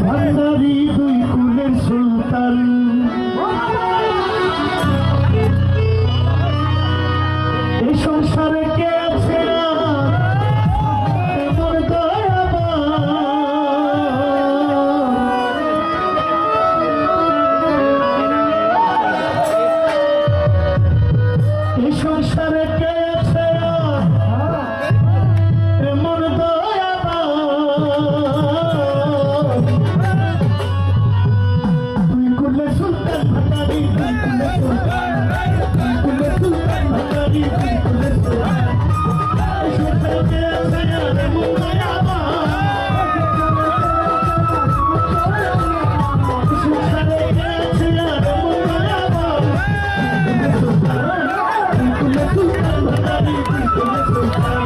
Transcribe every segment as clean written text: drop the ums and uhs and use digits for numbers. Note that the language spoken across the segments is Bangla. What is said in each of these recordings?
ভান্ডারি দুই কুলের সুলতান এই সংসারে কে আছে তোমার দয়াবান এই সংসারে কে আছে এমন দয়াবান দুই কুলের সুলতান ভান্ডারি দুই কুলের সুলতান ভান্ডারি দুই কুলের সুলতান এই সংসারে কে আছে এমন দয়াবান এই সংসারে কে আছে এমন দয়াবান দুই কুলের সুলতান ভান্ডারি দুই কুলের সুলতান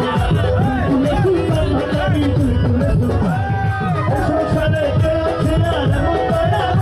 ভান্ডারি দুই কুলের সুলতান এই সংসারে কে আছে এমন দয়াবান